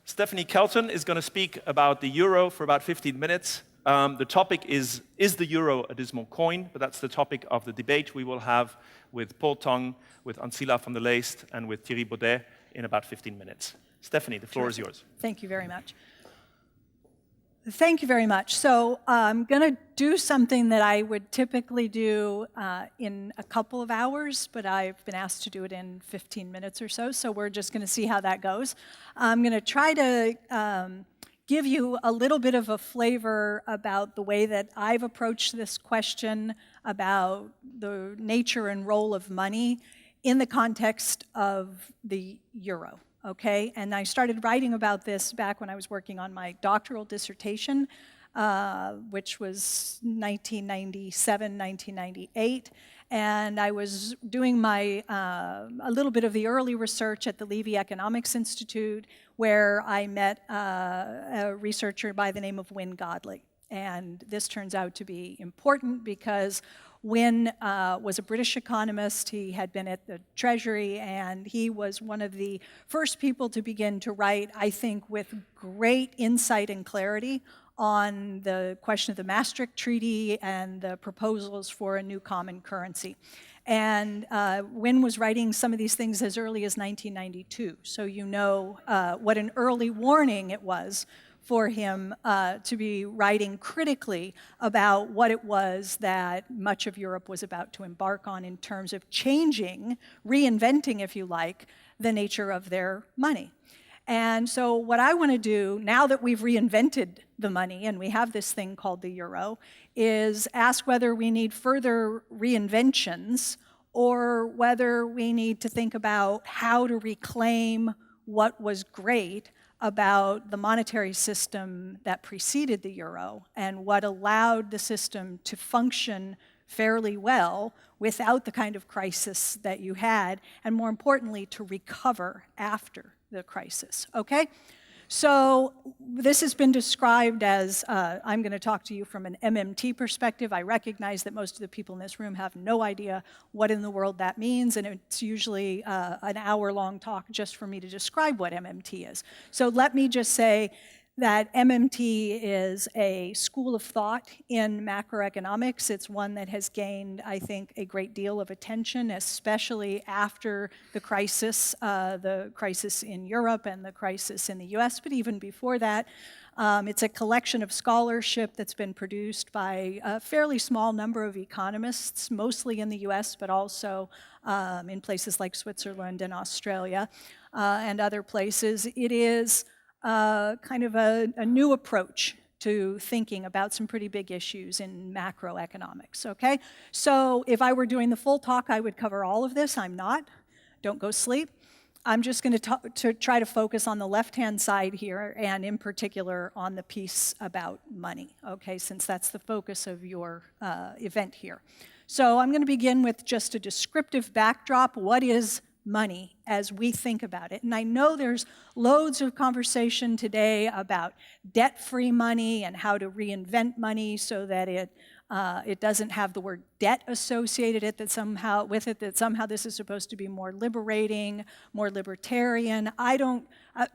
Stephanie Kelton is going to speak about the euro for about 15 minutes. The topic is the euro a dismal coin? But that's the topic of the debate we will have with Paul Tong, with Ancila van der Leest, and with Thierry Baudet in about 15 minutes. Stephanie, the floor is yours. Thank you very much. Thank you very much. So I'm going to do something that I would typically do in a couple of hours, but I've been asked to do it in 15 minutes or so, so we're just going to see how that goes. I'm going to try to give you a little bit of a flavor about the way that I've approached this question about the nature and role of money in the context of the euro. Okay, and I started writing about this back when I was working on my doctoral dissertation, which was 1997, 1998, and I was doing my a little bit of the early research at the Levy Economics Institute, where I met a researcher by the name of Wynne Godley. And this turns out to be important because Wynne was a British economist. He had been at the Treasury, and he was one of the first people to begin to write, I think, with great insight and clarity on the question of the Maastricht Treaty and the proposals for a new common currency. And Wynne was writing some of these things as early as 1992, so you know what an early warning it was for him to be writing critically about what it was that much of Europe was about to embark on in terms of changing, reinventing, if you like, the nature of their money. And so what I want to do, now that we've reinvented the money and we have this thing called the euro, is ask whether we need further reinventions or whether we need to think about how to reclaim what was great about the monetary system that preceded the euro and what allowed the system to function fairly well without the kind of crisis that you had, and more importantly, to recover after the crisis, okay? So this has been described as, I'm going to talk to you from an MMT perspective. I recognize that most of the people in this room have no idea what in the world that means, and it's usually an hour-long talk just for me to describe what MMT is. So let me just say that MMT is a school of thought in macroeconomics. It's one that has gained, I think, a great deal of attention, especially after the crisis in Europe and the crisis in the US, but even before that. It's a collection of scholarship that's been produced by a fairly small number of economists, mostly in the US, but also in places like Switzerland and Australia and other places. It is kind of a new approach to thinking about some pretty big issues in macroeconomics, okay? So if I were doing the full talk, I would cover all of this. I'm not. Don't go sleep. I'm just going to try to focus on the left-hand side here, and in particular on the piece about money, okay, since that's the focus of your event here. So I'm going to begin with just a descriptive backdrop. What is money as we think about it? And I know there's loads of conversation today about debt-free money and how to reinvent money so that it doesn't have the word debt associated with it, that somehow this is supposed to be more liberating, more libertarian. I don't,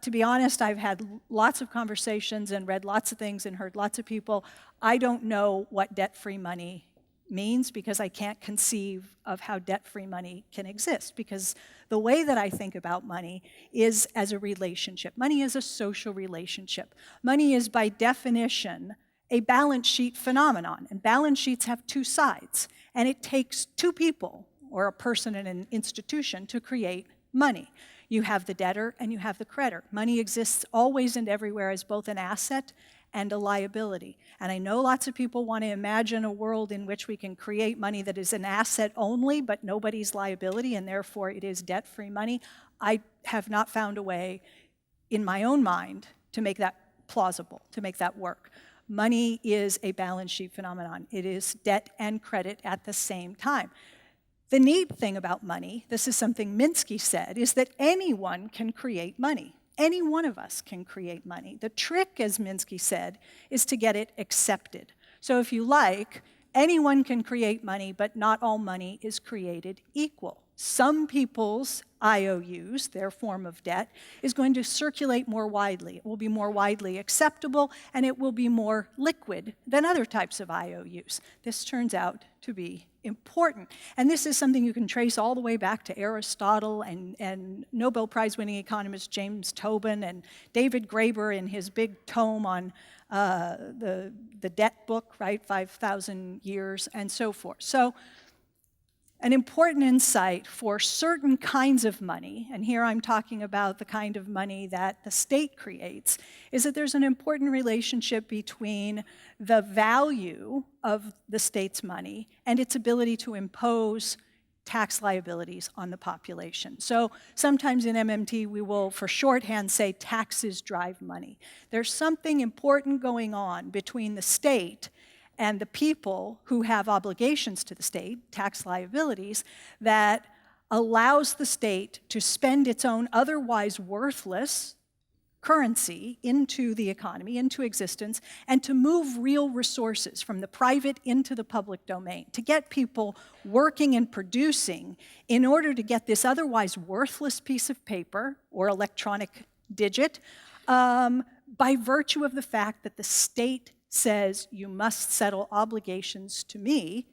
to be honest, I've had lots of conversations and read lots of things and heard lots of people. I don't know what debt-free money means because I can't conceive of how debt-free money can exist, because the way that I think about money is as a relationship. Money is a social relationship. Money is by definition a balance sheet phenomenon, and balance sheets have two sides, and it takes two people, or a person and an institution, to create money. You have the debtor and you have the creditor. Money exists always and everywhere as both an asset and a liability. And I know lots of people want to imagine a world in which we can create money that is an asset only, but nobody's liability, and therefore it is debt-free money. I have not found a way in my own mind to make that plausible, to make that work. Money is a balance sheet phenomenon. It is debt and credit at the same time. The neat thing about money, this is something Minsky said, is that anyone can create money. Any one of us can create money. The trick, as Minsky said, is to get it accepted. So if you like, anyone can create money, but not all money is created equal. some people's IOUs, their form of debt, is going to circulate more widely. It will be more widely acceptable, and it will be more liquid than other types of IOUs. This turns out to be important. And this is something you can trace all the way back to Aristotle and Nobel Prize-winning economist James Tobin and David Graeber in his big tome on the debt book, right, 5,000 years, and so forth. So an important insight for certain kinds of money, and here I'm talking about the kind of money that the state creates, is that there's an important relationship between the value of the state's money and its ability to impose tax liabilities on the population. So sometimes in MMT we will, for shorthand, say taxes drive money. There's something important going on between the state and the people who have obligations to the state, tax liabilities, that allows the state to spend its own otherwise worthless currency into the economy, into existence, and to move real resources from the private into the public domain, to get people working and producing in order to get this otherwise worthless piece of paper or electronic digit by virtue of the fact that the state says you must settle obligations to me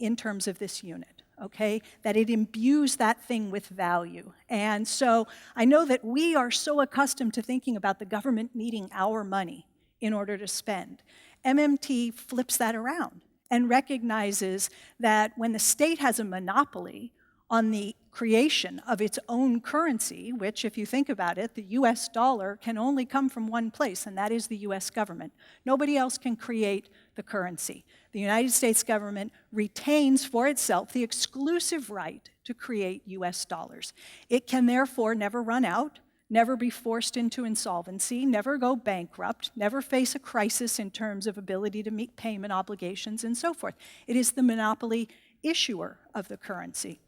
in terms of this unit, okay? That it imbues that thing with value. And so I know that we are so accustomed to thinking about the government needing our money in order to spend. MMT flips that around and recognizes that when the state has a monopoly on the creation of its own currency, which, if you think about it, the US dollar can only come from one place, and that is the US government. Nobody else can create the currency. The United States government retains for itself the exclusive right to create US dollars. It can therefore never run out, never be forced into insolvency, never go bankrupt, never face a crisis in terms of ability to meet payment obligations, and so forth. It is the monopoly issuer of the currency.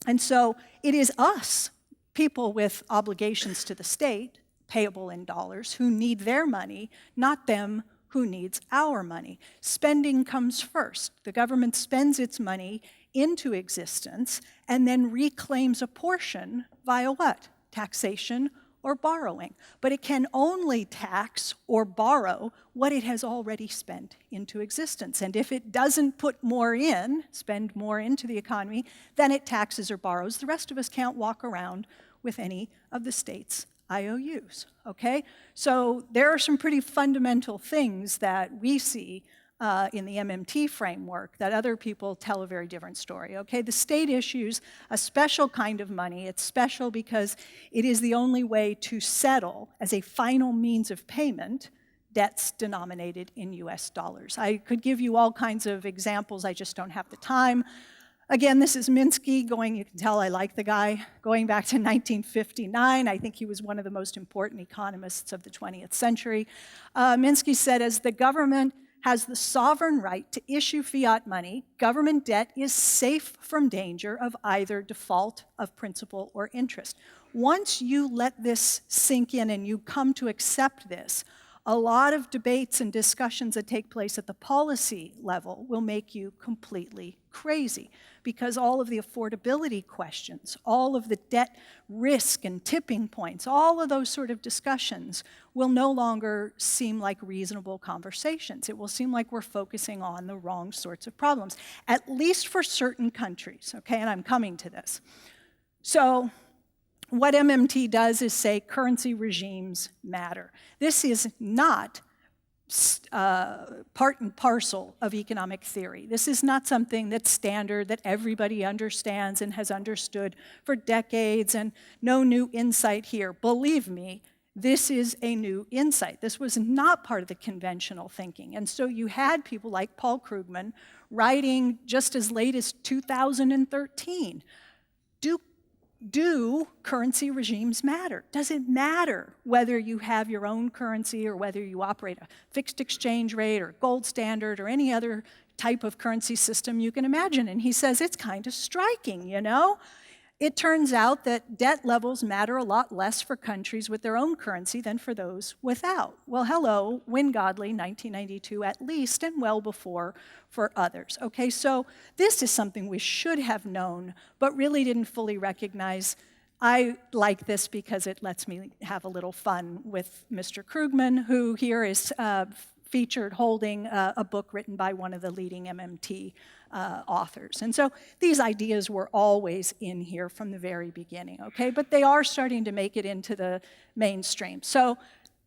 And so it is us, people with obligations to the state, payable in dollars, who need their money, not them who needs our money. Spending comes first. The government spends its money into existence and then reclaims a portion via what? Taxation or borrowing. But it can only tax or borrow what it has already spent into existence. And if it doesn't put more in, spend more into the economy, then it taxes or borrows. The rest of us can't walk around with any of the state's IOUs, okay? So there are some pretty fundamental things that we see in the MMT framework that other people tell a very different story, okay? The state issues a special kind of money. It's special because it is the only way to settle, as a final means of payment, debts denominated in US dollars. I could give you all kinds of examples, I just don't have the time. Again, this is Minsky going, you can tell I like the guy, going back to 1959. I think he was one of the most important economists of the 20th century. Minsky said, as the government has the sovereign right to issue fiat money, government debt is safe from danger of either default of principal or interest. Once you let this sink in and you come to accept this, a lot of debates and discussions that take place at the policy level will make you completely crazy, because all of the affordability questions, all of the debt risk and tipping points, all of those sort of discussions will no longer seem like reasonable conversations. It will seem like we're focusing on the wrong sorts of problems, at least for certain countries, okay? And I'm coming to this. So what MMT does is say currency regimes matter. This is not part and parcel of economic theory. This is not something that's standard, that everybody understands and has understood for decades, and no new insight here. Believe me, this is a new insight. This was not part of the conventional thinking. And so you had people like Paul Krugman writing just as late as 2013, do currency regimes matter? Does it matter whether you have your own currency or whether you operate a fixed exchange rate or gold standard or any other type of currency system you can imagine? And he says it's kind of striking, you know? It turns out that debt levels matter a lot less for countries with their own currency than for those without. Well, hello, Wynne Godley, 1992 at least, and well before for others. Okay, so this is something we should have known, but really didn't fully recognize. I like this because it lets me have a little fun with Mr. Krugman, who here is featured holding a book written by one of the leading MMT authors. And so these ideas were always in here from the very beginning, okay? But they are starting to make it into the mainstream. So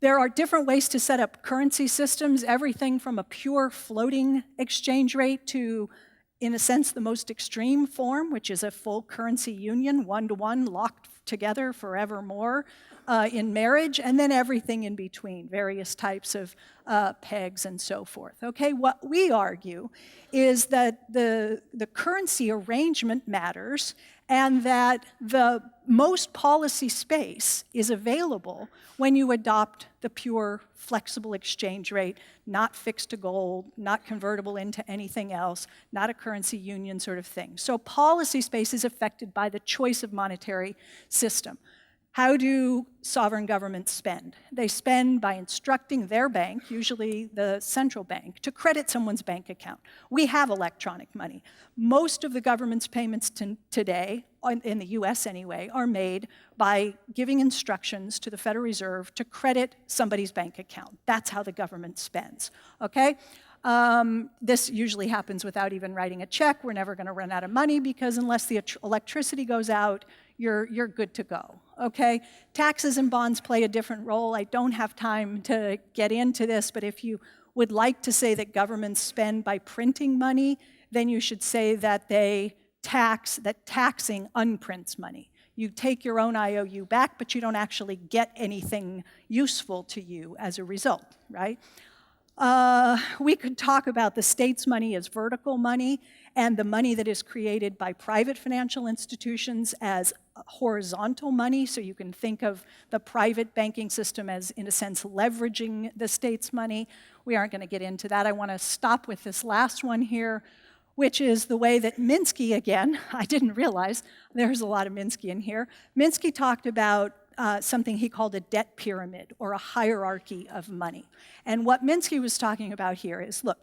there are different ways to set up currency systems, everything from a pure floating exchange rate to, in a sense, the most extreme form, which is a full currency union, one-to-one, locked together forevermore in marriage, and then everything in between, various types of pegs and so forth. Okay, what we argue is that the currency arrangement matters, and that the most policy space is available when you adopt the pure flexible exchange rate, not fixed to gold, not convertible into anything else, not a currency union sort of thing. So policy space is affected by the choice of monetary system. How do sovereign governments spend? They spend by instructing their bank, usually the central bank, to credit someone's bank account. We have electronic money. Most of the government's payments today, in the US anyway, are made by giving instructions to the Federal Reserve to credit somebody's bank account. That's how the government spends, okay? This usually happens without even writing a check. We're never gonna run out of money because unless the electricity goes out, you're good to go, okay? Taxes and bonds play a different role. I don't have time to get into this, but if you would like to say that governments spend by printing money, then you should say that taxing unprints money. You take your own IOU back, but you don't actually get anything useful to you as a result, right? We could talk about the state's money as vertical money and the money that is created by private financial institutions as horizontal money. So you can think of the private banking system as, in a sense, leveraging the state's money. We aren't going to get into that. I want to stop with this last one here, which is the way that Minsky, again, I didn't realize there's a lot of Minsky in here. Minsky talked about something he called a debt pyramid, or a hierarchy of money. And what Minsky was talking about here is, look,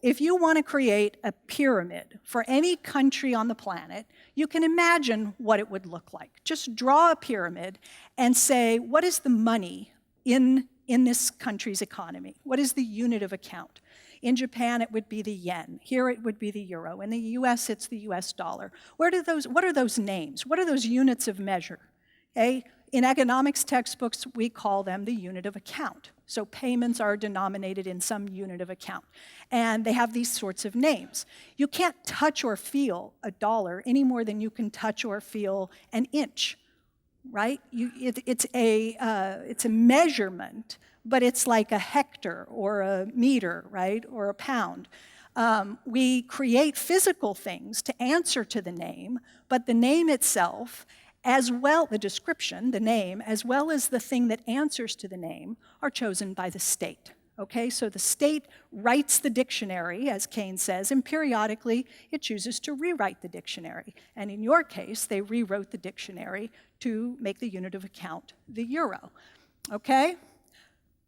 if you want to create a pyramid for any country on the planet, you can imagine what it would look like. Just draw a pyramid and say, what is the money in this country's economy? What is the unit of account? In Japan, it would be the yen. Here, it would be the euro. In the US, it's the US dollar. What are those names? What are those units of measure? Okay? In economics textbooks, we call them the unit of account. So payments are denominated in some unit of account. And they have these sorts of names. You can't touch or feel a dollar any more than you can touch or feel an inch, right? It's a measurement, but it's like a hectare or a meter, right, or a pound. We create physical things to answer to the name, but the name itself, as well, the description, the name, as well as the thing that answers to the name, are chosen by the state. Okay, so the state writes the dictionary, as Keynes says, and periodically it chooses to rewrite the dictionary. And in your case, they rewrote the dictionary to make the unit of account the euro. Okay?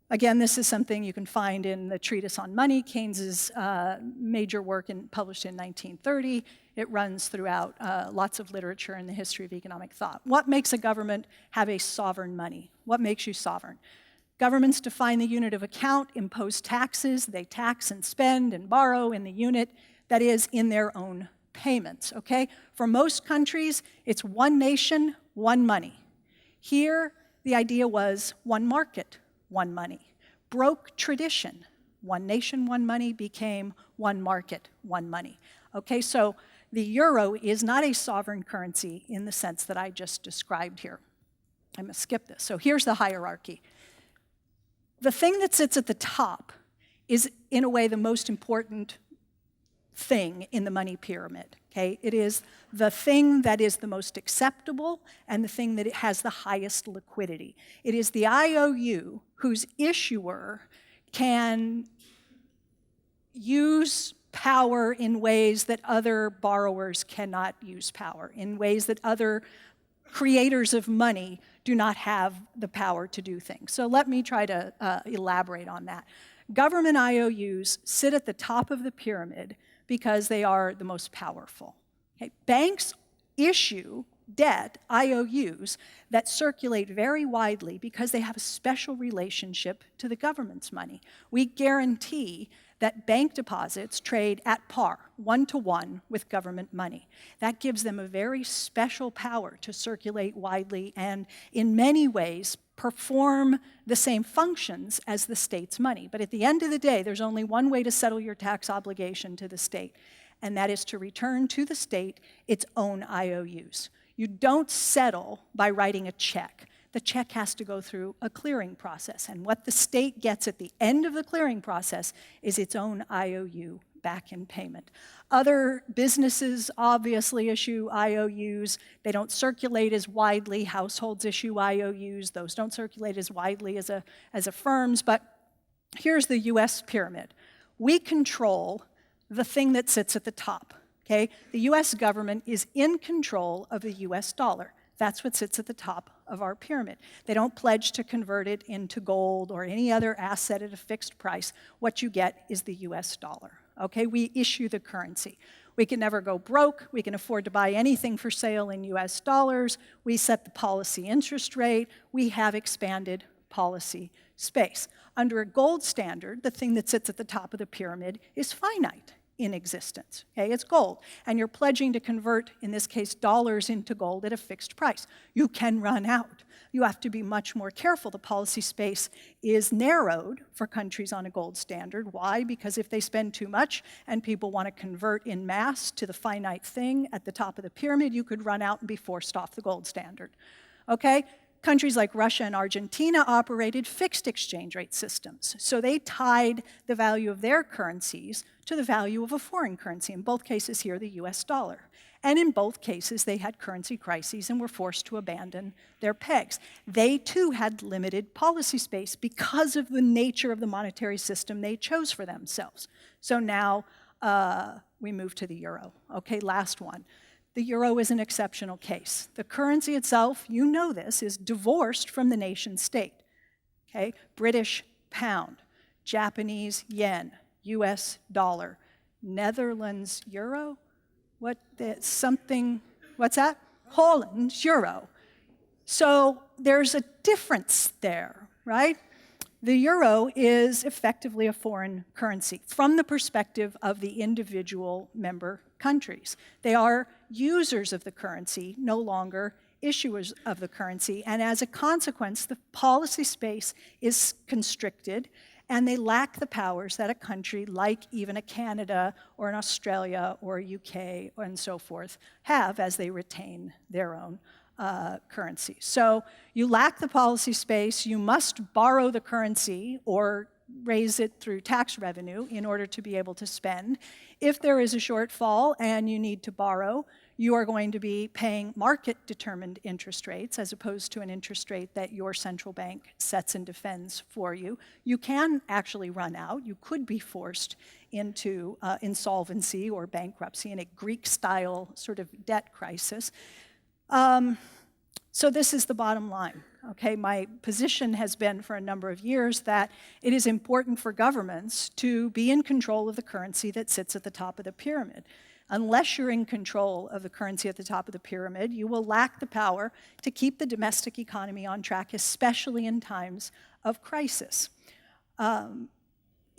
Again, this is something you can find in the Treatise on Money, Keynes's major work published in 1930. It runs throughout lots of literature in the history of economic thought. What makes a government have a sovereign money? What makes you sovereign? Governments define the unit of account, impose taxes, they tax and spend and borrow in the unit that is in their own payments, okay? For most countries, it's one nation, one money. Here, the idea was one market, one money. Broke tradition. One nation, one money became one market, one money. Okay, so the euro is not a sovereign currency in the sense that I just described here. I'm going to skip this. So here's the hierarchy. The thing that sits at the top is, in a way, the most important thing in the money pyramid. Okay? It is the thing that is the most acceptable and the thing that has the highest liquidity. It is the IOU whose issuer can use power in ways that other borrowers cannot use power, in ways that other creators of money do not have the power to do things. So let me try to elaborate on that. Government IOUs sit at the top of the pyramid because they are the most powerful. Okay? Banks issue debt, IOUs, that circulate very widely because they have a special relationship to the government's money. We guarantee that bank deposits trade at par, 1-to-1, with government money. That gives them a very special power to circulate widely and, in many ways, perform the same functions as the state's money. But at the end of the day, there's only one way to settle your tax obligation to the state, and that is to return to the state its own IOUs. You don't settle by writing a check. The check has to go through a clearing process, and what the state gets at the end of the clearing process is its own IOU back in payment. Other businesses obviously issue IOUs. They don't circulate as widely. Households issue IOUs. Those don't circulate as widely as a firms, but here's the US pyramid. We control the thing that sits at the top, okay? The US government is in control of the US dollar. That's what sits at the top of our pyramid. They don't pledge to convert it into gold or any other asset at a fixed price. What you get is the US dollar, okay? We issue the currency. We can never go broke. We can afford to buy anything for sale in US dollars. We set the policy interest rate. We have expanded policy space. Under a gold standard, the thing that sits at the top of the pyramid is finite in existence, okay? It's gold, and you're pledging to convert, in this case, dollars into gold at a fixed price. You can run out. You have to be much more careful. The policy space is narrowed for countries on a gold standard. Why? Because if they spend too much and people want to convert en masse to the finite thing at the top of the pyramid, you could run out and be forced off the gold standard, okay? Countries like Russia and Argentina operated fixed exchange rate systems. So they tied the value of their currencies to the value of a foreign currency, in both cases here, the US dollar. And in both cases, they had currency crises and were forced to abandon their pegs. They too had limited policy space because of the nature of the monetary system they chose for themselves. So now we move to the euro. Okay, last one. The euro is an exceptional case. The currency itself, you know this, is divorced from the nation state. Okay? British pound, Japanese yen, US dollar, Netherlands euro, what's that? Holland euro. So there's a difference there, right? The euro is effectively a foreign currency from the perspective of the individual member countries. They are users of the currency, no longer issuers of the currency, and as a consequence, the policy space is constricted, and they lack the powers that a country like even a Canada or an Australia or a UK and so forth have as they retain their own currency. So you lack the policy space, you must borrow the currency or raise it through tax revenue in order to be able to spend. If there is a shortfall and you need to borrow, you are going to be paying market-determined interest rates as opposed to an interest rate that your central bank sets and defends for you. You can actually run out. You could be forced into insolvency or bankruptcy in a Greek-style sort of debt crisis. So this is the bottom line, okay? My position has been for a number of years that it is important for governments to be in control of the currency that sits at the top of the pyramid. Unless you're in control of the currency at the top of the pyramid, you will lack the power to keep the domestic economy on track, especially in times of crisis.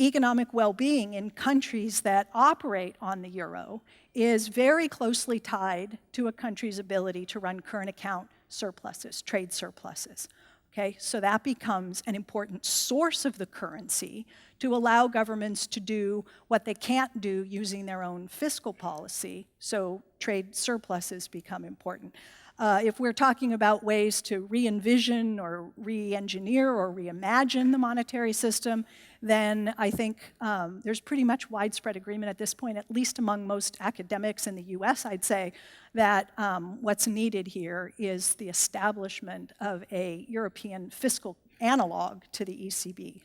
Economic well-being in countries that operate on the euro is very closely tied to a country's ability to run current account surpluses, trade surpluses. Okay, so that becomes an important source of the currency to allow governments to do what they can't do using their own fiscal policy, so trade surpluses become important. If we're talking about ways to re-envision or re-engineer or reimagine the monetary system, then I think there's pretty much widespread agreement at this point, at least among most academics in the US, I'd say, that what's needed here is the establishment of a European fiscal analog to the ECB,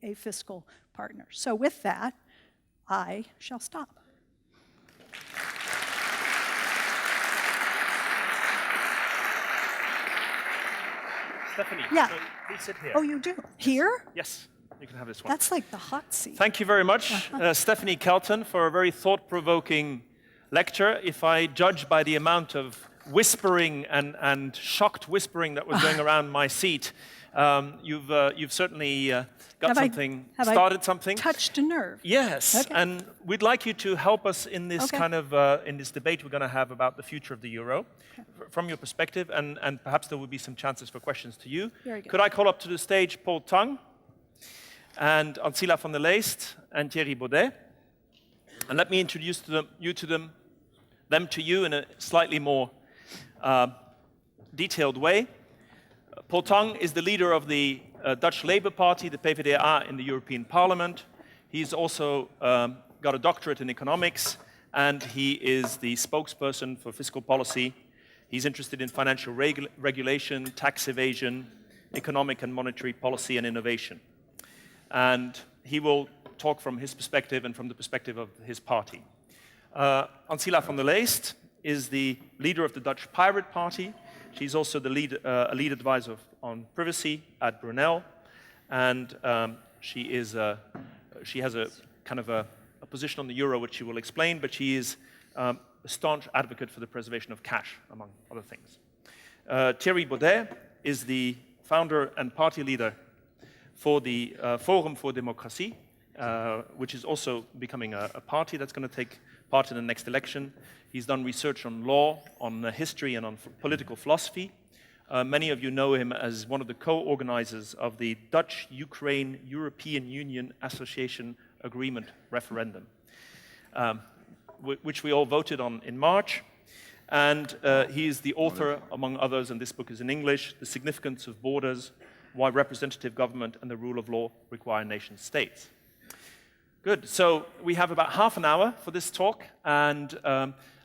a fiscal partner. So with that, I shall stop. Stephanie, Yeah. so please sit here. Oh, you do? Here? Yes, you can have this one. That's like the hot seat. Thank you very much, Stephanie Kelton, for a very thought-provoking lecture. If I judge by the amount of whispering and shocked whispering that was going around my seat, you've certainly got started something. Touched a nerve? Yes, Okay. and we'd like you to help us in this Okay. kind of in this debate we're going to have about the future of the euro, from your perspective, and perhaps there will be some chances for questions to you. Very good. Could I call up to the stage Paul Tang, and Ancila van der Leest, and Thierry Baudet, and let me introduce them to you in a slightly more detailed way. Paul Tang is the leader of the Dutch Labour Party, the PvdA, in the European Parliament. He's also got a doctorate in economics, and he is the spokesperson for fiscal policy. He's interested in financial regulation, tax evasion, economic and monetary policy, and innovation. And he will talk from his perspective and from the perspective of his party. Ancila van der Leest is the leader of the Dutch Pirate Party. She's also the lead advisor on privacy at Brunel, and she has a kind of a position on the euro which she will explain, but she is a staunch advocate for the preservation of cash, among other things. Thierry Baudet is the founder and party leader for the Forum for Democratie, which is also becoming a party that's going to take part in the next election. He's done research on law, on history, and on political philosophy. Many of you know him as one of the co-organizers of the Dutch-Ukraine European Union Association Agreement referendum, which we all voted on in March. And he is the author, among others, and this book is in English, The Significance of Borders, Why Representative Government and the Rule of Law Require Nation States. Good, so we have about half an hour for this talk, and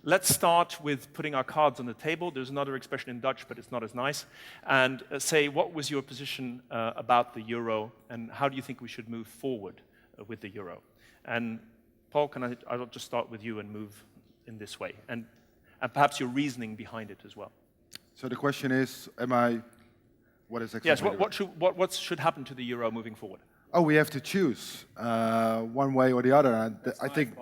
let's start with putting our cards on the table. There's another expression in Dutch, but it's not as nice. And say, what was your position about the euro, and how do you think we should move forward with the euro? And Paul, I'll just start with you and move in this way, and perhaps your reasoning behind it as well. So the question is, what is exactly? Yes, what should happen to the euro moving forward? Oh, we have to choose one way or the other. And I think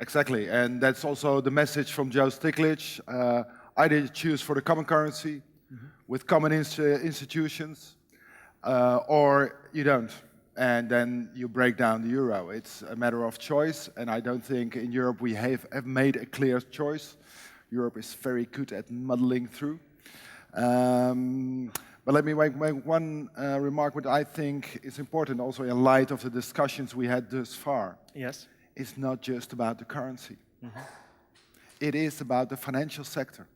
exactly, and that's also the message from Joe Stiglitz. Either choose for the common currency with common institutions, or you don't, and then you break down the euro. It's a matter of choice, and I don't think in Europe we have made a clear choice. Europe is very good at muddling through. But let me make one remark, what I think is important also in light of the discussions we had thus far. Yes. It's not just about the currency. It is about the financial sector.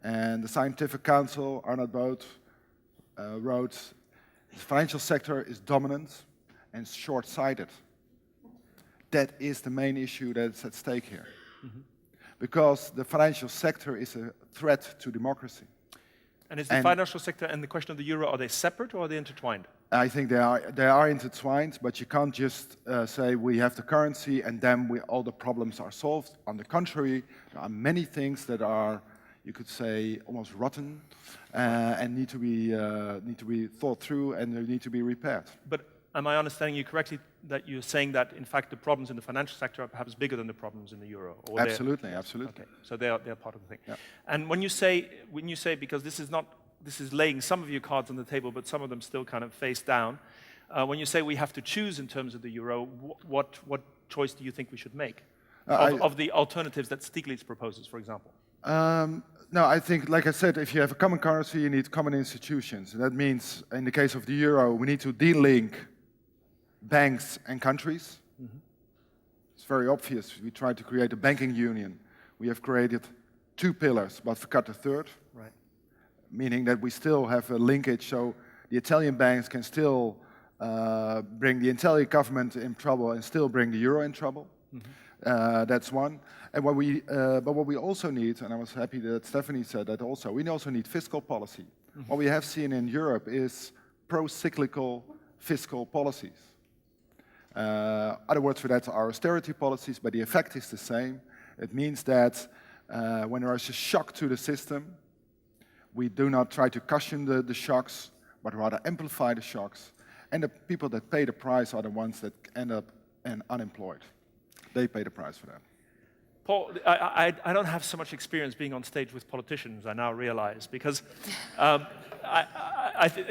And the Scientific Council, Arnold Boot, wrote, the financial sector is dominant and short-sighted. That is the main issue that's at stake here. Because the financial sector is a threat to democracy. And is the financial sector and the question of the euro, are they separate or are they intertwined? I think they are intertwined, but you can't just say we have the currency and then all the problems are solved. On the contrary, there are many things that are, you could say, almost rotten and need to be thought through and they need to be repaired. But am I understanding you correctly that you're saying that in fact the problems in the financial sector are perhaps bigger than the problems in the euro? Or absolutely, absolutely. Okay, so they're part of the thing. Yeah. And when you say because this is laying some of your cards on the table, but some of them still kind of face down. When you say we have to choose in terms of the euro, what choice do you think we should make of the alternatives that Stiglitz proposes, for example? No, I think, like I said, if you have a common currency, you need common institutions. And that means, in the case of the euro, we need to de-link banks and countries. It's very obvious. We tried to create a banking union. We have created two pillars, but forgot the third. Right. Meaning that we still have a linkage, so the Italian banks can still bring the Italian government in trouble and still bring the euro in trouble. That's one. And but what we also need, and I was happy that Stephanie said that also, we also need fiscal policy. What we have seen in Europe is pro-cyclical fiscal policies. Other words for that are austerity policies, but the effect is the same. It means that when there is a shock to the system, we do not try to cushion the shocks, but rather amplify the shocks. And the people that pay the price are the ones that end up unemployed. They pay the price for that. Paul, I don't have so much experience being on stage with politicians, I now realize, because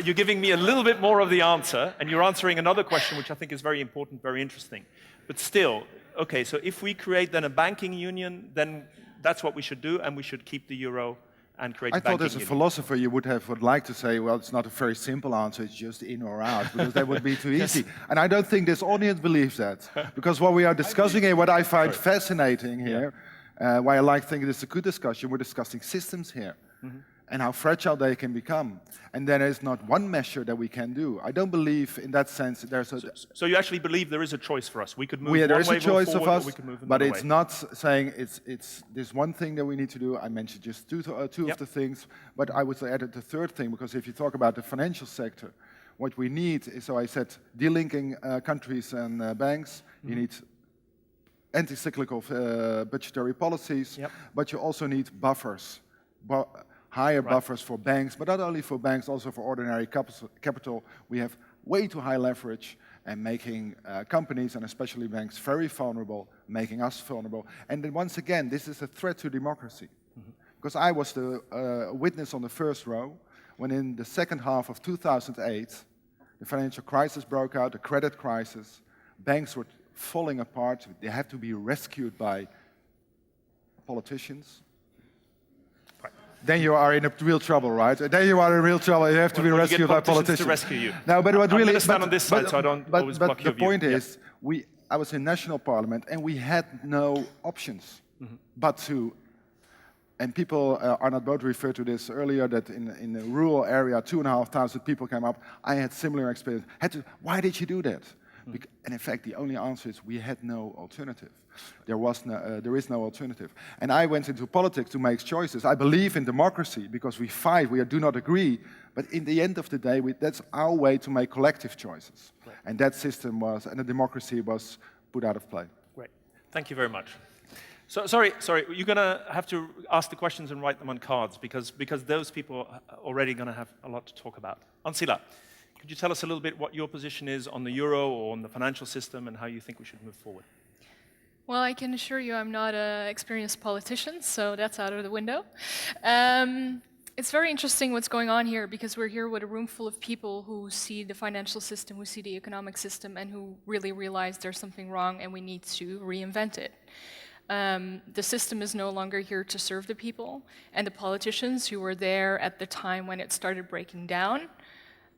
you're giving me a little bit more of the answer, and you're answering another question which I think is very important, very interesting. But still, okay, so if we create then a banking union, then that's what we should do, and we should keep the euro and create a banking union. I thought as a philosopher you would like to say, well, it's not a very simple answer, it's just in or out, because that would be too easy. Yes. And I don't think this audience believes that. Because what we are discussing here, what I find fascinating here, why I think this is a good discussion, we're discussing systems here. And how fragile they can become. And there is not one measure that we can do. I don't believe in that sense there's a... So you actually believe there is a choice for us? We could move there is one a choice forward, of us, or we could move but another it's way. not saying it's this one thing that we need to do. I mentioned just two of the things, but I would add the third thing, because if you talk about the financial sector, what we need is, so I said, delinking countries and banks. You need anti-cyclical budgetary policies, but you also need buffers. Higher buffers for banks, but not only for banks, also for ordinary capital. We have way too high leverage and making companies, and especially banks, very vulnerable, making us vulnerable. And then once again, this is a threat to democracy. Because I was the witness on the first row when in the second half of 2008, the financial crisis broke out, the credit crisis. Banks were falling apart. They had to be rescued by politicians. Then you are in real trouble, right? Then you are in real trouble. You have to be rescued by politicians. To rescue you. No, but what I'm really, going to stand on this side, so I don't always block your view. But the point is, I was in national parliament, and we had no options but to. And people, Arnold Boot referred to this earlier, that in a rural area, 2,500 people came up. I had similar experience. Why did you do that? And in fact, the only answer is we had no alternative. There is no alternative. And I went into politics to make choices. I believe in democracy because we fight, we do not agree. But in the end of the day, that's our way to make collective choices. Right. And that system and the democracy was put out of play. Great. Thank you very much. So, sorry, you're going to have to ask the questions and write them on cards because those people are already going to have a lot to talk about. Ancila, could you tell us a little bit what your position is on the euro or on the financial system and how you think we should move forward? Well, I can assure you I'm not an experienced politician, so that's out of the window. It's very interesting what's going on here because we're here with a room full of people who see the financial system, who see the economic system, and who really realize there's something wrong and we need to reinvent it. The system is no longer here to serve the people, and the politicians who were there at the time when it started breaking down,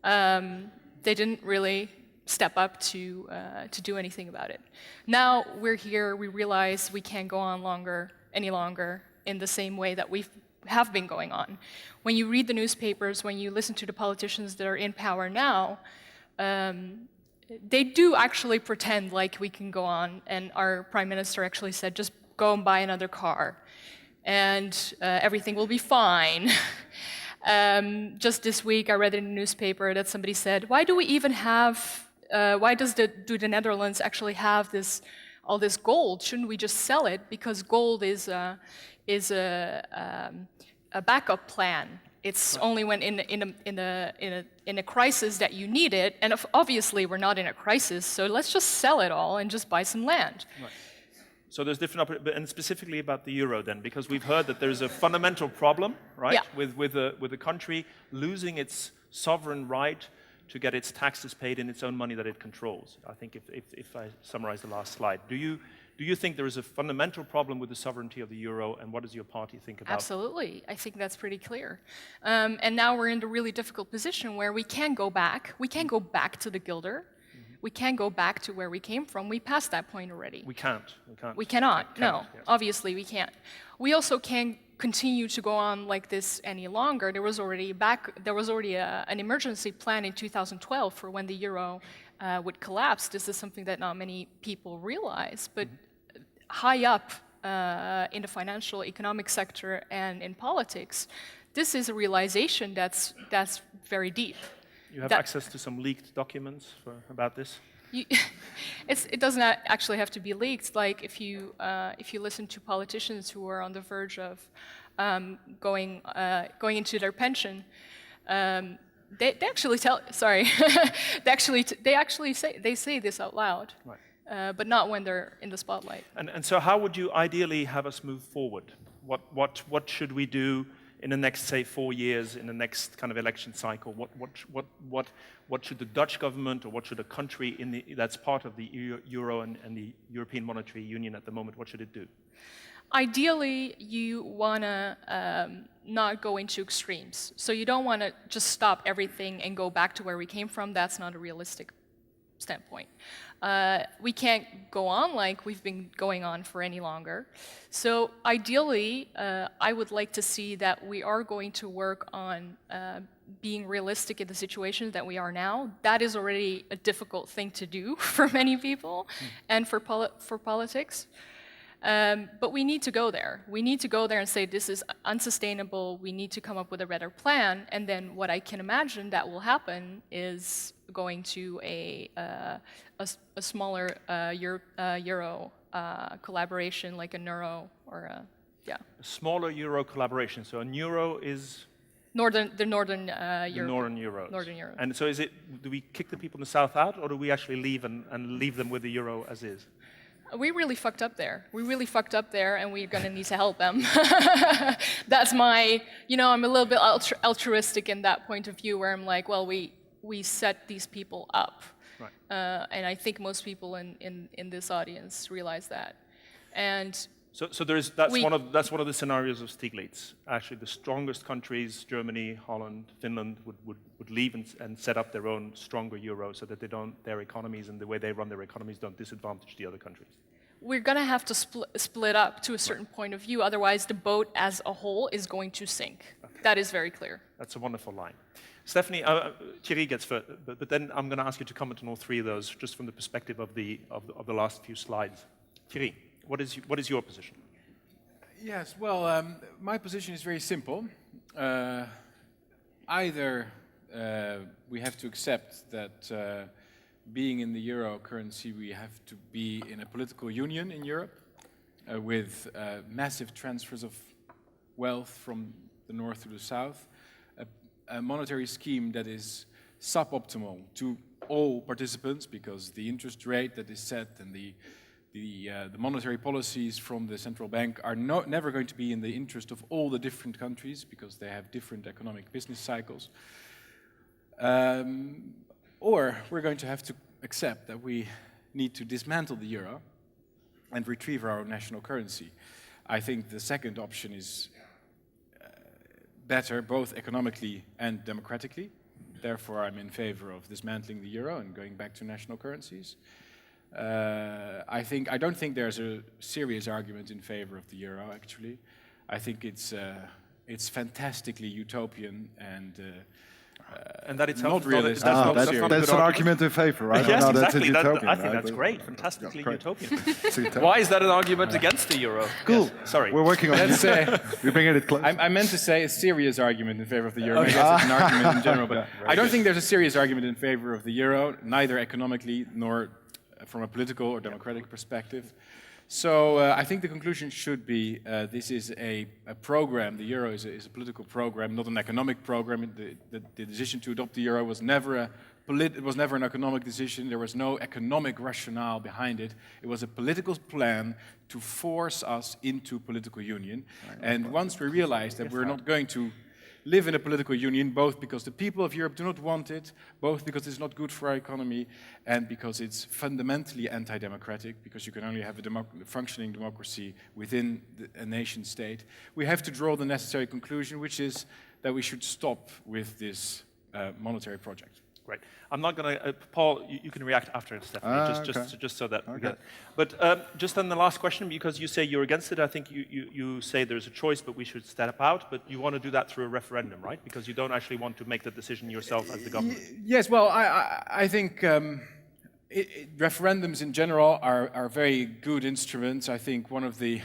they didn't really step up to do anything about it. Now we're here, we realize we can't go on any longer in the same way that we have been going on. When you read the newspapers, when you listen to the politicians that are in power now, they do actually pretend like we can go on, and our Prime Minister actually said, just go and buy another car, and everything will be fine. Just this week, I read in the newspaper that somebody said, why do we even have, why do the Netherlands actually have all this gold? Shouldn't we just sell it? Because gold is a backup plan. It's only when in a crisis that you need it, and obviously we're not in a crisis, so let's just sell it all and just buy some land. Right. So there's different, and specifically about the euro then, because we've heard that there's a fundamental problem, right, yeah. with the country losing its sovereign right to get its taxes paid in its own money that it controls. I think if I summarize the last slide, do you think there is a fundamental problem with the sovereignty of the euro, and what does your party think about? Absolutely, I think that's pretty clear. And now we're in a really difficult position where we can't go back. We can't go back to the guilder. We can't go back to where we came from. We passed that point already. We can't. We cannot. No, yes. Obviously we can't. We also can't continue to go on like this any longer. There was already an emergency plan in 2012 for when the euro would collapse. This is something that not many people realize, but high up in the financial economic sector and in politics, this is a realization that's very deep. You have access to some leaked documents about this? It doesn't actually have to be leaked. Like if you listen to politicians who are on the verge of going into their pension, they actually tell. Sorry, they actually say this out loud, right. But not when they're in the spotlight. And so, how would you ideally have us move forward? What should we do in the next, say, 4 years, in the next kind of election cycle? What should the Dutch government, or what should a country that's part of the euro and the European Monetary Union at the moment, what should it do? Ideally, you want to not go into extremes. So you don't want to just stop everything and go back to where we came from. That's not a realistic standpoint. We can't go on like we've been going on for any longer. So ideally, I would like to see that we are going to work on being realistic in the situation that we are now. That is already a difficult thing to do for many people and for politics. But we need to go there. We need to go there and say this is unsustainable. We need to come up with a better plan. And then what I can imagine that will happen is going to a smaller euro collaboration, like a euro or a A smaller euro collaboration. So a euro is the northern Europe. Northern euros. Northern Europe. And so do we kick the people in the south out, or do we actually leave and leave them with the euro as is? We really fucked up there. We really fucked up there, and we're going to need to help them. That's my, I'm a little bit altruistic in that point of view, where I'm like, well, we set these people up. Right. And I think most people in this audience realize that. And so that's one of the scenarios of Stiglitz. Actually, the strongest countries, Germany, Holland, Finland, would leave and set up their own stronger euro, so that their economies and the way they run their economies don't disadvantage the other countries. We're going to have to split up to a certain point of view. Otherwise, the boat as a whole is going to sink. Okay. That is very clear. That's a wonderful line. Stephanie, Thierry gets first, but then I'm going to ask you to comment on all three of those, just from the perspective of the last few slides. Thierry, what is your position? Yes, well, my position is very simple. Either we have to accept that being in the euro currency, we have to be in a political union in Europe with massive transfers of wealth from the north to the south, a monetary scheme that is suboptimal to all participants, because the interest rate that is set and the monetary policies from the central bank are never going to be in the interest of all the different countries, because they have different economic business cycles. Or we're going to have to accept that we need to dismantle the euro and retrieve our own national currency. I think the second option is better, both economically and democratically. Therefore, I'm in favor of dismantling the euro and going back to national currencies. I don't think there's a serious argument in favor of the euro, actually. I think it's fantastically utopian and that it's not realistic. That's an argument in favor, right? Yes, no, exactly. Utopian, I think that's great. Fantastically utopian. Why is that an argument against the euro? Cool. Yes. Sorry. We're working on it. We're bringing it close. I meant to say a serious argument in favor of the euro. I guess it's an argument in general, but I don't think there's a serious argument in favor of the euro, neither economically nor from a political or democratic perspective. So I think the conclusion should be this is a program. The euro is a political program, not an economic program. The decision to adopt the euro was never an economic decision. There was no economic rationale behind it. It was a political plan to force us into political union. And once we realized that we're not going to live in a political union, both because the people of Europe do not want it, both because it's not good for our economy, and because it's fundamentally anti-democratic, because you can only have a functioning democracy within a nation state. We have to draw the necessary conclusion, which is that we should stop with this monetary project. Great. I'm not going to, Paul, you can react after, Stephanie, just so that we get it. But just then the last question, because you say you're against it, I think you say there's a choice, but we should step out, but you want to do that through a referendum, right? Because you don't actually want to make the decision yourself as the government. Yes, well, I think referendums in general are very good instruments. I think one of the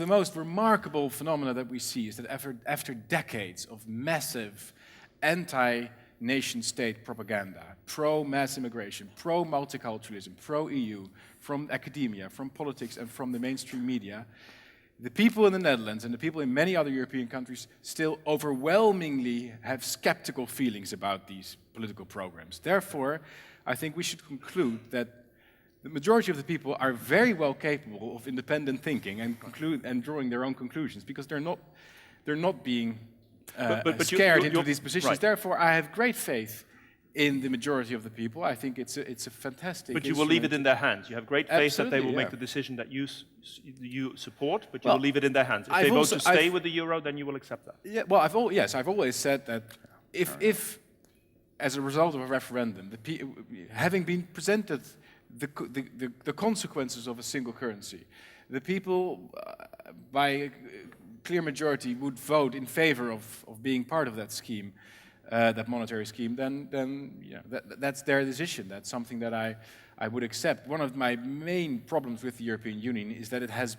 most remarkable phenomena that we see is that after decades of massive nation-state propaganda, pro-mass immigration, pro-multiculturalism, pro-EU, from academia, from politics, and from the mainstream media, the people in the Netherlands and the people in many other European countries still overwhelmingly have skeptical feelings about these political programs. Therefore, I think we should conclude that the majority of the people are very well capable of independent thinking and drawing their own conclusions, because they're not being scared into these positions. Right. Therefore, I have great faith in the majority of the people. I think it's a fantastic. But you will leave it in their hands. You have great faith that they will make the decision that you support, but you will leave it in their hands. If they vote to stay with the euro, then you will accept that. Yeah. Well, I've always said that if as a result of a referendum, having been presented the consequences of a single currency, the people by a clear majority would vote in favor of being part of that scheme, that monetary scheme, then that's their decision. That's something that I would accept. One of my main problems with the European Union is that it has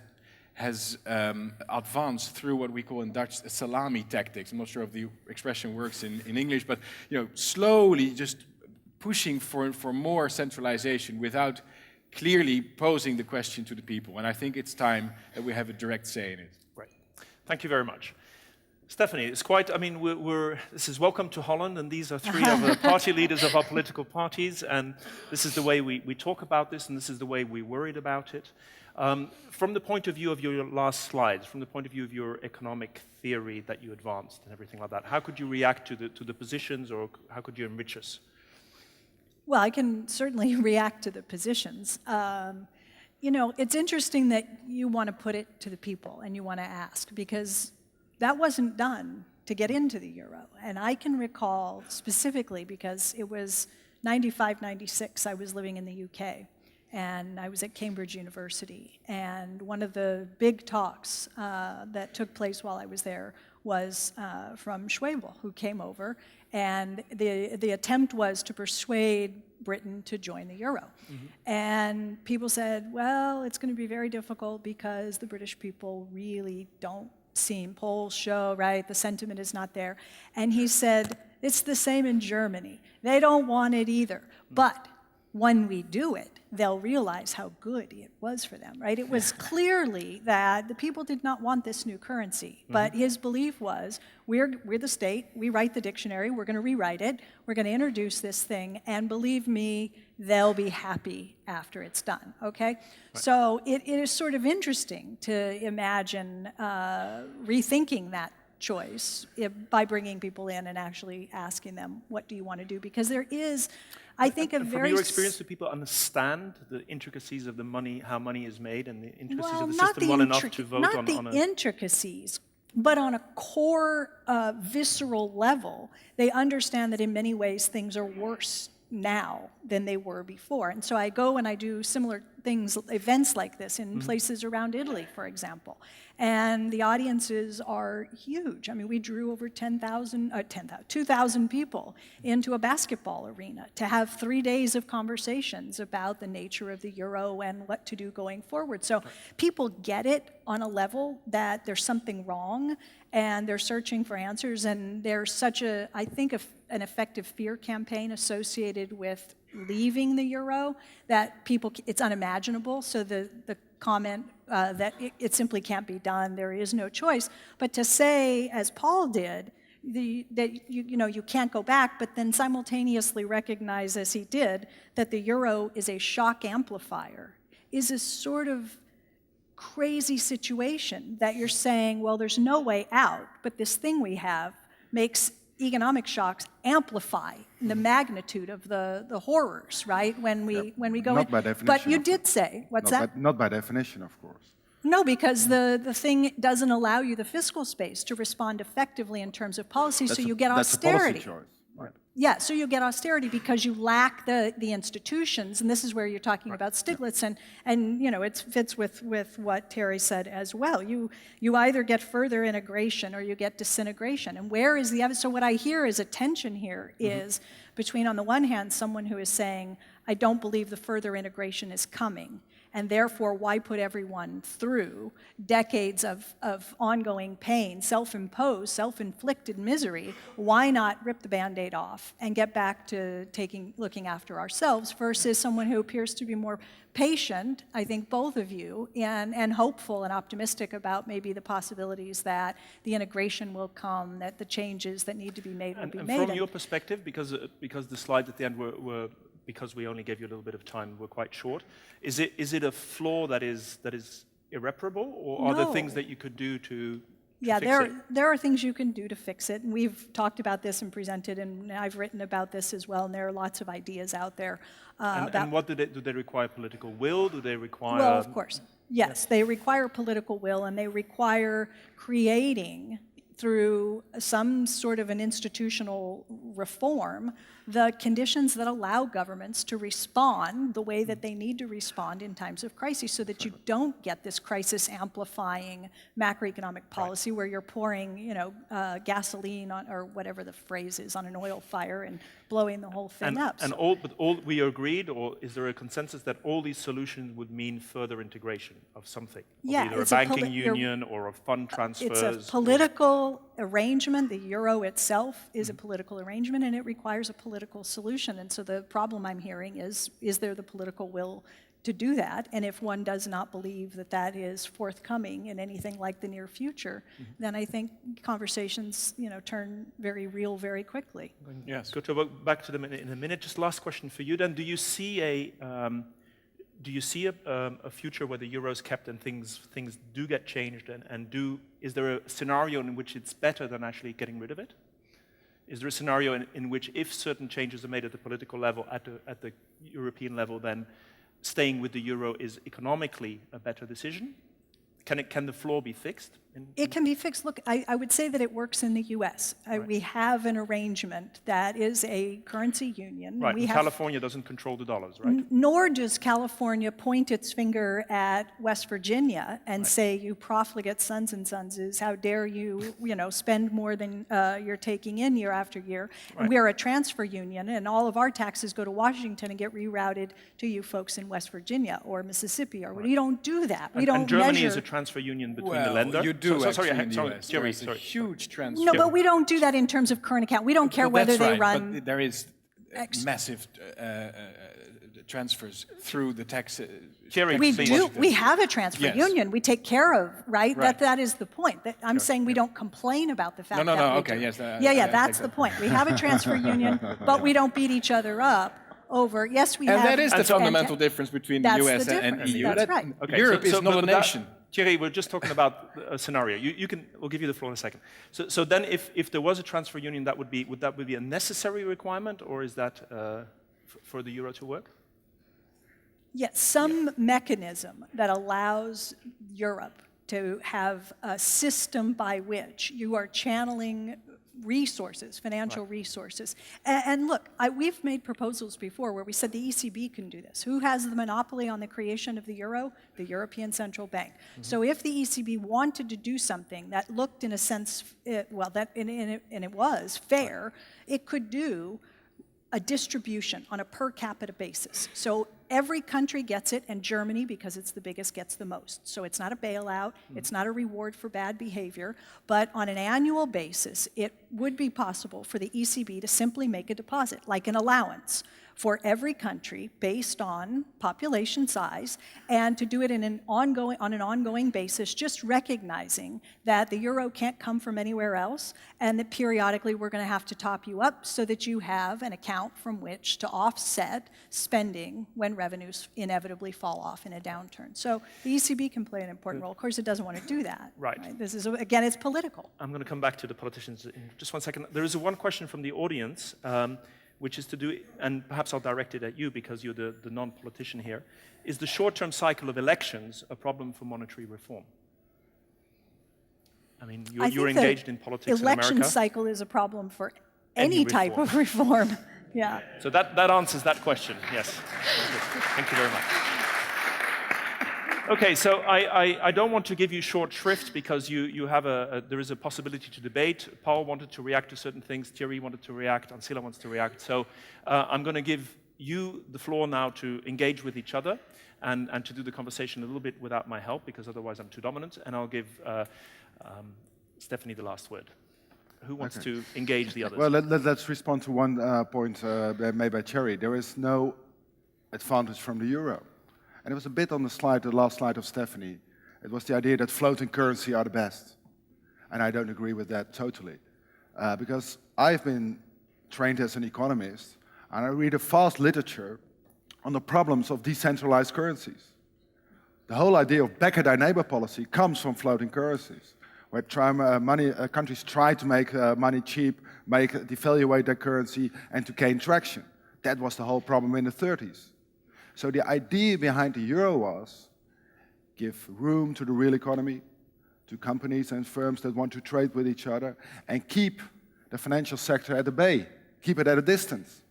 advanced through what we call in Dutch salami tactics. I'm not sure if the expression works in English, but slowly just pushing for more centralization without clearly posing the question to the people. And I think it's time that we have a direct say in it. Right. Thank you very much. Stephanie, it's quite, I mean, this is Welcome to Holland, and these are three of the party leaders of our political parties, and this is the way we talk about this, and this is the way we worried about it. From the point of view of your last slides, from the point of view of your economic theory that you advanced and everything like that, how could you react to the positions, or how could you enrich us? Well, I can certainly react to the positions. It's interesting that you want to put it to the people and you want to ask, because that wasn't done to get into the euro. And I can recall specifically, because it was 95, 96, I was living in the UK, and I was at Cambridge University. And one of the big talks that took place while I was there was from Schwebel, who came over, and the attempt was to persuade Britain to join the euro. Mm-hmm. And people said, well, it's going to be very difficult because the British people really don't seem, polls show, right, the sentiment is not there. And he said, it's the same in Germany. They don't want it either. But when we do it, they'll realize how good it was for them, right? It was clearly that the people did not want this new currency, but his belief was, we're the state, we write the dictionary, we're going to rewrite it, we're going to introduce this thing, and believe me, they'll be happy after it's done, okay? Right. So it is sort of interesting to imagine rethinking that choice by bringing people in and actually asking them, what do you want to do? Because there is, I think, a very... From your experience, do people understand the intricacies of the money, how money is made, and the intricacies of the system well enough to vote on a... Not the intricacies, but on a core, visceral level, they understand that in many ways things are worse now than they were before. And so I go and I do similar things, events like this in places around Italy, for example. And the audiences are huge. I mean, we drew over 2,000 people into a basketball arena to have 3 days of conversations about the nature of the euro and what to do going forward. So people get it on a level that there's something wrong, and they're searching for answers, and there's such a, I think, an effective fear campaign associated with leaving the euro that people, it's unimaginable. So the comment that it simply can't be done, there is no choice. But to say, as Paul did, that you can't go back, but then simultaneously recognize, as he did, that the euro is a shock amplifier, is a sort of crazy situation that you're saying, well, there's no way out, but this thing we have makes economic shocks amplify the magnitude of the horrors, right? When we go not in. By definition, but you did say, what's that? Not by definition, of course. No, because the thing doesn't allow you the fiscal space to respond effectively in terms of policy, so you get austerity. That's a policy choice. Right. Yeah, so you get austerity because you lack the institutions, and this is where you're talking about Stiglitz, and it fits with what Terry said as well. You either get further integration or you get disintegration, and where is the evidence? So what I hear is a tension here is between, on the one hand, someone who is saying, I don't believe the further integration is coming, and therefore why put everyone through decades of ongoing pain, self-imposed, self-inflicted misery? Why not rip the Band-Aid off and get back to looking after ourselves versus someone who appears to be more patient, I think both of you, and hopeful and optimistic about maybe the possibilities that the integration will come, that the changes that need to be made will be made. And from your perspective, because the slides at the end were because we only gave you a little bit of time, were quite short, is it a flaw that is irreparable, or are there things that you could do to Yeah, fix it? there are things you can do to fix it, and we've talked about this and presented, and I've written about this as well, and there are lots of ideas out there. And what do they require? Political will? Do they require? Well, of course, yes, they require political will, and they require creating through some sort of an institutional reform the conditions that allow governments to respond the way that they need to respond in times of crisis, so that you don't get this crisis amplifying macroeconomic policy where you're pouring, gasoline on, or whatever the phrase is, on an oil fire and blowing the whole thing up. And all we agreed, or is there a consensus that all these solutions would mean further integration of something? Yeah, of either a banking union or of fund transfers? It's a political arrangement. The euro itself is a political arrangement, and it requires a political solution. And so the problem I'm hearing is there the political will to do that? And if one does not believe that that is forthcoming in anything like the near future, then I think conversations, turn very real very quickly. Yes. Go to back to them in a minute. Just last question for you then. Do you see a future where the euro is kept and things do get changed, is there a scenario in which it's better than actually getting rid of it? Is there a scenario in which if certain changes are made at the political level, at the European level, then staying with the euro is economically a better decision? Can the flaw be fixed? It can be fixed. Look, I would say that it works in the U.S. We have an arrangement that is a currency union. Right, and California doesn't control the dollars, right? Nor does California point its finger at West Virginia and say, you profligate sons and sonses, how dare you, spend more than you're taking in year after year. And we're a transfer union, and all of our taxes go to Washington and get rerouted to you folks in West Virginia or Mississippi. Or we don't do that. We don't and Germany measure. is a transfer union between the lender. You do sorry, in the sorry, US. Jerry, There's a sorry. huge transfer. No, but we don't do that in terms of current account. We don't care whether they run. But there is massive transfers through the tax. Jerry, We please. do. We have a transfer Yes. union. We take care of, right? Right. That is the point. I'm saying we don't complain about the fact No, that we okay, do. yes, That's the point. We have a transfer union, but we don't beat each other up over. Yes, we have. And that is the fundamental difference between the That's US the and difference. EU. That's right. Okay, Europe is not a but that- nation. Thierry, we're just talking about a scenario. We'll give you the floor in a second. So then if there was a transfer union, would that be a necessary requirement, or is that for the euro to work? Yes, some mechanism that allows Europe to have a system by which you are channeling resources, financial resources. And look, we've made proposals before where we said the ECB can do this. Who has the monopoly on the creation of the euro? The European Central Bank. So if the ECB wanted to do something that looked in a sense, and it was fair, it could do a distribution on a per capita basis. So every country gets it, and Germany, because it's the biggest, gets the most. So it's not a bailout, it's not a reward for bad behavior, but on an annual basis, it would be possible for the ECB to simply make a deposit, like an allowance, for every country based on population size, and to do it on an ongoing basis, just recognizing that the euro can't come from anywhere else, and that periodically we're going to have to top you up so that you have an account from which to offset spending when revenues inevitably fall off in a downturn. So the ECB can play an important role. Of course, it doesn't want to do that. Right. This is, again, it's political. I'm going to come back to the politicians in just one second. There is one question from the audience, which is to do, and perhaps I'll direct it at you because you're the non-politician here. Is the short-term cycle of elections a problem for monetary reform? I mean, you're engaged in politics in America. Election cycle is a problem for any type of reform. Yeah. So that answers that question, yes. Thank you very much. Okay, so I don't want to give you short shrift because there is a possibility to debate. Paul wanted to react to certain things, Thierry wanted to react, Ancila wants to react. So I'm going to give you the floor now to engage with each other and to do the conversation a little bit without my help, because otherwise I'm too dominant, and I'll give Stephanie the last word. Who wants to engage the others? Well, let's respond to one point made by Cherry. There is no advantage from the euro. And it was a bit on the slide, the last slide of Stephanie. It was the idea that floating currency are the best. And I don't agree with that totally. Because I've been trained as an economist, and I read a vast literature on the problems of decentralized currencies. The whole idea of back at our neighbor policy comes from floating currencies, where countries try to make money cheap, devaluate their currency, and to gain traction. That was the whole problem in the 30s. So the idea behind the euro was give room to the real economy, to companies and firms that want to trade with each other, and keep the financial sector at the bay, keep it at a distance.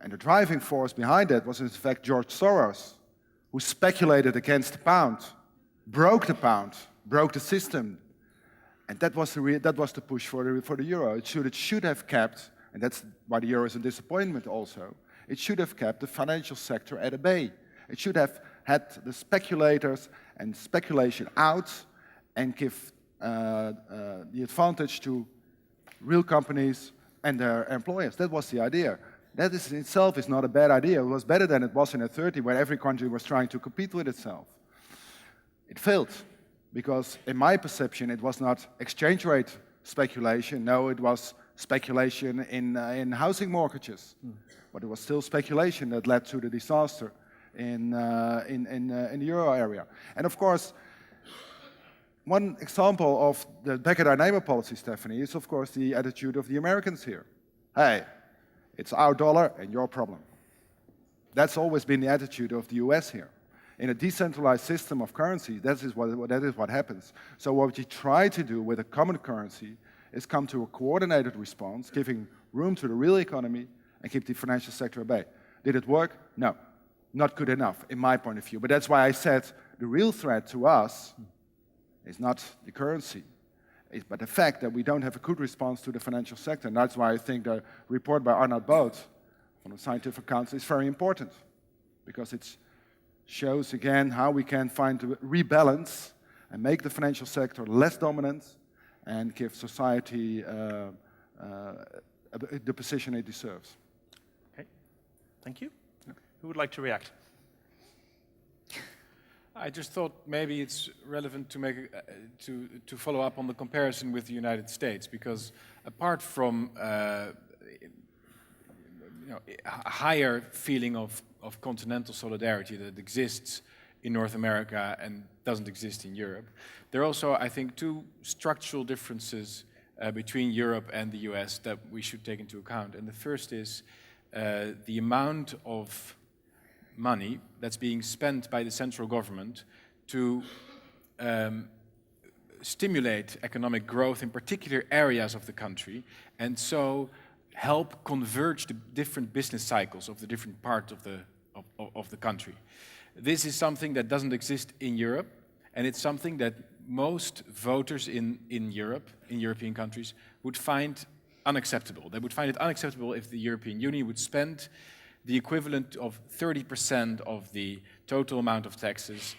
And the driving force behind that was in fact George Soros, who speculated against the pound, broke the system. And that was the push for the euro. It should have kept, and that's why the euro is a disappointment also, it should have kept the financial sector at a bay. It should have had the speculators and speculation out and give the advantage to real companies and their employers. That was the idea. That in itself is not a bad idea. It was better than it was in the 30s, where every country was trying to compete with itself. It failed, because in my perception, it was not exchange rate speculation. No, it was speculation in housing mortgages. But it was still speculation that led to the disaster in the euro area. And of course, one example of the back at our neighbor policy, Stephanie, is of course the attitude of the Americans here. Hey, it's our dollar and your problem. That's always been the attitude of the US here. In a decentralized system of currency, that is what happens. So what you try to do with a common currency is come to a coordinated response, giving room to the real economy and keep the financial sector at bay. Did it work? No. Not good enough, in my point of view. But that's why I said the real threat to us is not the currency, but the fact that we don't have a good response to the financial sector. And that's why I think the report by Arnold Boot from the Scientific Council is very important, because it shows again how we can find a rebalance and make the financial sector less dominant and give society the position it deserves. Okay, thank you. Who would like to react? I just thought maybe it's relevant to make to follow up on the comparison with the United States, because apart from a higher feeling of continental solidarity that exists in North America and doesn't exist in Europe, there are also, I think, two structural differences between Europe and the US that we should take into account. And the first is the amount of money that's being spent by the central government to stimulate economic growth in particular areas of the country, and so help converge the different business cycles of the different parts of the country. This is something that doesn't exist in Europe, and it's something that most voters in Europe, in European countries, would find unacceptable. They would find it unacceptable if the European Union would spend the equivalent of 30% of the total amount of taxes,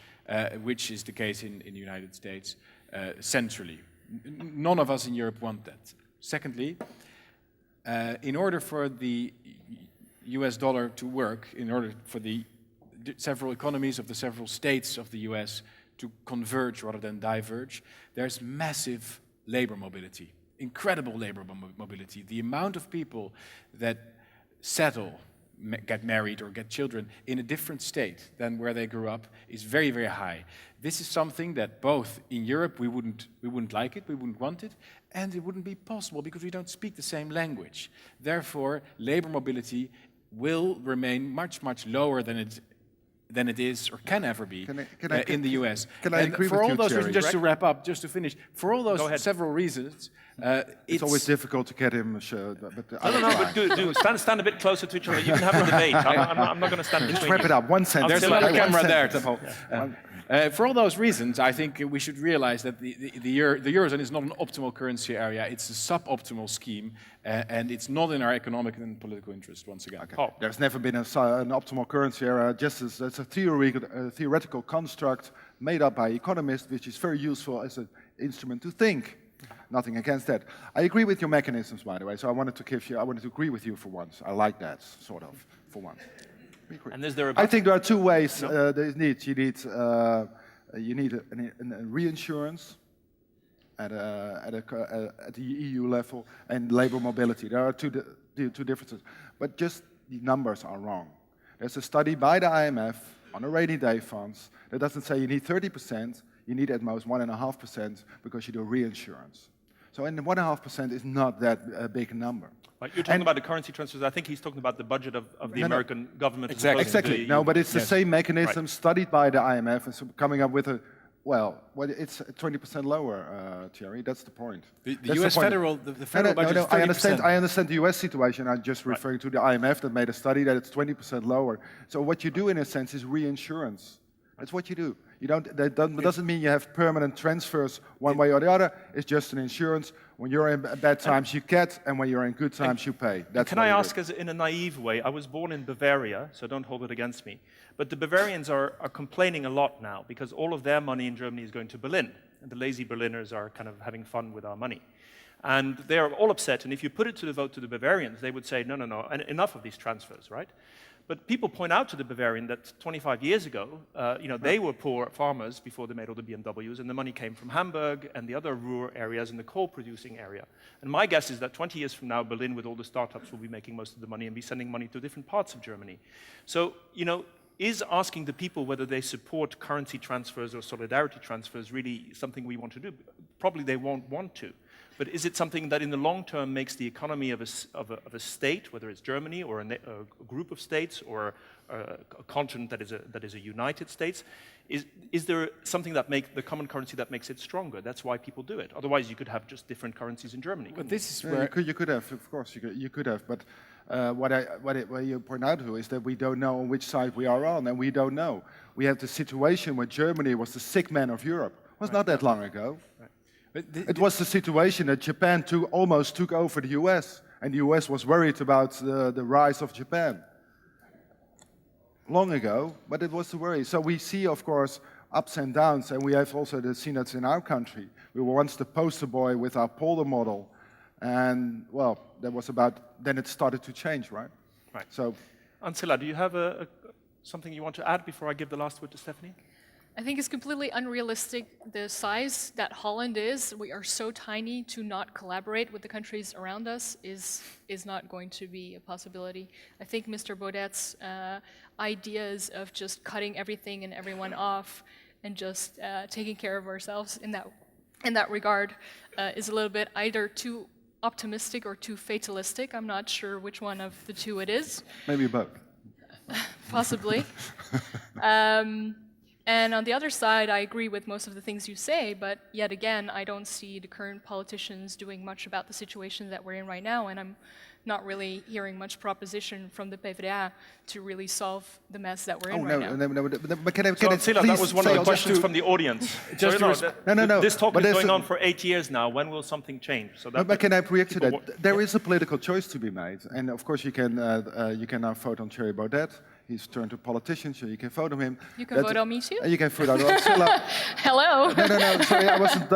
which is the case in the United States, centrally. None of us in Europe want that. Secondly, in order for the US dollar to work, in order for the several economies of the several states of the US to converge rather than diverge, there's massive labor mobility, incredible labor mobility. The amount of people that settle, get married or get children in a different state than where they grew up is very, very high. This is something that both in Europe we wouldn't like it, we wouldn't want it, and it wouldn't be possible because we don't speak the same language. Therefore, labor mobility will remain much, much lower than it is or can ever be in the US. Can I agree with you, for all those Jerry? reasons, just to wrap up, just to finish, for all those several reasons, it's always difficult to get him. But do stand a bit closer to each other. You can have a debate. I'm not going to stand between you. Just wrap it up. One sentence. There's another camera there. For all those reasons, I think we should realize that the Eurozone is not an optimal currency area. It's a suboptimal scheme, and it's not in our economic and political interest, once again. Okay. There's never been an optimal currency area, just as it's a theoretical construct made up by economists, which is very useful as an instrument to think. Nothing against that. I agree with your mechanisms, by the way, so I wanted to agree with you for once. I like that, sort of, for once. And is there I think there are two ways there is need. You need a reinsurance at the EU level and labor mobility. There are two differences, but just the numbers are wrong. There's a study by the IMF on a rainy day funds that doesn't say you need 30%. You need at most 1.5% because you do reinsurance. So, and 1.5% is not that big a number. Right, you're talking about the currency transfers. I think he's talking about the budget of the American government. Exactly. No, but it's the same mechanism studied by the IMF and so coming up with a, well, it's 20% lower, Thierry. That's the point. The US federal, the federal budget is 30%. I understand the US situation. I'm just referring to the IMF that made a study that it's 20% lower. So what you do in a sense is reinsurance. That's what you do. You don't. That doesn't mean you have permanent transfers one way or the other. It's just an insurance. When you're in bad times, you get, and when you're in good times, you pay. That's can I ask, as in a naive way? I was born in Bavaria, so don't hold it against me. But the Bavarians are complaining a lot now because all of their money in Germany is going to Berlin, and the lazy Berliners are kind of having fun with our money. And they're all upset. And if you put it to the vote to the Bavarians, they would say, no, and enough of these transfers, right? But people point out to the Bavarian that 25 years ago, they were poor farmers before they made all the BMWs, and the money came from Hamburg and the other rural areas and the coal-producing area. And my guess is that 20 years from now, Berlin, with all the startups, will be making most of the money and be sending money to different parts of Germany. So, is asking the people whether they support currency transfers or solidarity transfers really something we want to do? Probably they won't want to. But is it something that in the long term makes the economy of a state, whether it's Germany or a group of states or a continent that is a United States, is there something that makes the common currency that makes it stronger? That's why people do it. Otherwise, you could have just different currencies in Germany. But this is where you could have, of course, you could have. But what you point out to is that we don't know on which side we are on, and we don't know. We have the situation where Germany was the sick man of Europe. It was not that long ago. Right. It was the situation that Japan almost took over the US, and the US was worried about the rise of Japan. Long ago, but it was the worry. So we see, of course, ups and downs, and we have also seen that in our country. We were once the poster boy with our polder model, and, well, then it started to change, right? Right. So, Ancila, do you have something you want to add before I give the last word to Stephanie? I think it's completely unrealistic the size that Holland is. We are so tiny to not collaborate with the countries around us is not going to be a possibility. I think Mr. Baudet's ideas of just cutting everything and everyone off and just taking care of ourselves in that regard is a little bit either too optimistic or too fatalistic. I'm not sure which one of the two it is. Maybe both. Possibly. And on the other side, I agree with most of the things you say, but yet again, I don't see the current politicians doing much about the situation that we're in right now, and I'm not really hearing much proposition from the PvdA to really solve the mess that we're in right now. No, but can I that was one of the questions from the audience. No. This talk is going on for 8 years now. When will something change? So but can I react to that? There is a political choice to be made, and of course you can now vote on Thierry Baudet. He's turned to politician, so you can vote on him. You can vote on me too? You can vote on Ancila. Hello. No, sorry, I wasn't.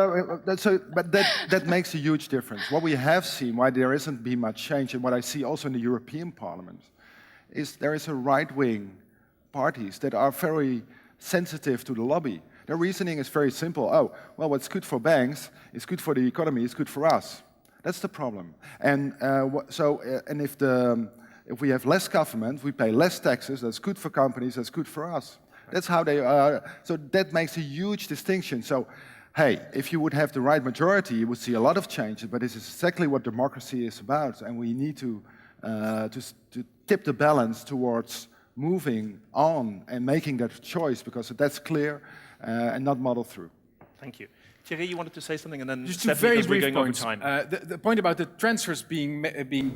But that makes a huge difference. What we have seen, why there hasn't been much change, and what I see also in the European Parliament, is there is a right-wing parties that are very sensitive to the lobby. Their reasoning is very simple. Oh, well, what's good for banks is good for the economy, is good for us. That's the problem. And if we have less government, we pay less taxes, that's good for companies, that's good for us. That's how they are. So that makes a huge distinction. So, hey, if you would have the right majority, you would see a lot of changes, but this is exactly what democracy is about, and we need to tip the balance towards moving on and making that choice, because that's clear and not muddled through. Thank you. Thierry, you wanted to say something, and then just Stephanie, two very because we're brief going points. over time. The point about the transfers being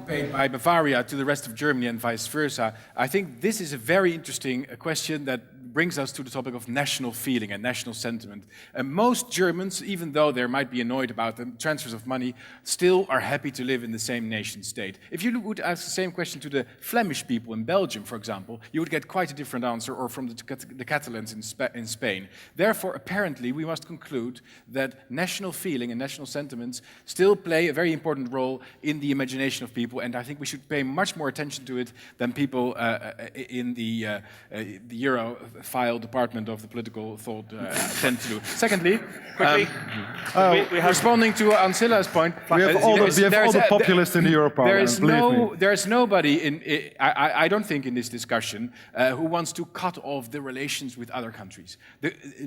paid by Bavaria to the rest of Germany and vice versa, I think this is a very interesting question that brings us to the topic of national feeling and national sentiment. Most Germans, even though they might be annoyed about the transfers of money, still are happy to live in the same nation state. If you would ask the same question to the Flemish people in Belgium, for example, you would get quite a different answer, or from the Catalans in Spain. Therefore, apparently, we must conclude that national feeling and national sentiments still play a very important role in the imagination of people, and I think we should pay much more attention to it than people in the Europhile department of the political thought tend to do. Secondly, quickly, responding to Ancilla's point, we have all the populists in the Euro Parliament. There is nobody I don't think in this discussion who wants to cut off the relations with other countries.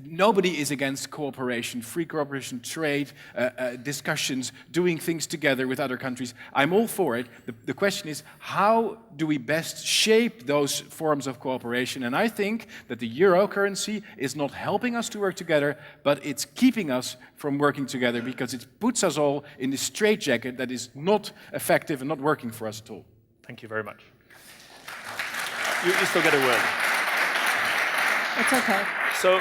Nobody is against cooperation, free cooperation, trade, discussions, doing things together with other countries. I'm all for it. The question is, how do we best shape those forms of cooperation? And I think that the euro currency is not helping us to work together, but it's keeping us from working together because it puts us all in this straitjacket that is not effective and not working for us at all. Thank you very much. You still get a word. It's okay. So,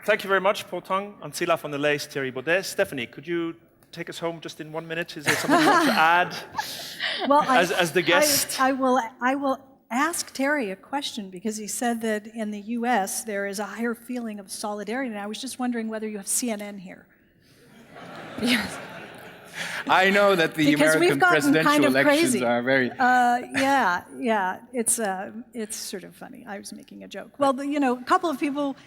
thank you very much, Paul Tong, Ancilla van der Leest, Thierry Baudet. Stephanie, could you take us home just in 1 minute? Is there something you want to add Well, as the guest? I will ask Terry a question, because he said that in the US there is a higher feeling of solidarity, and I was just wondering whether you have CNN here. Yes. I know that the Because we've American gotten presidential kind of elections crazy. are very... Yeah, it's sort of funny. I was making a joke. Well, a couple of people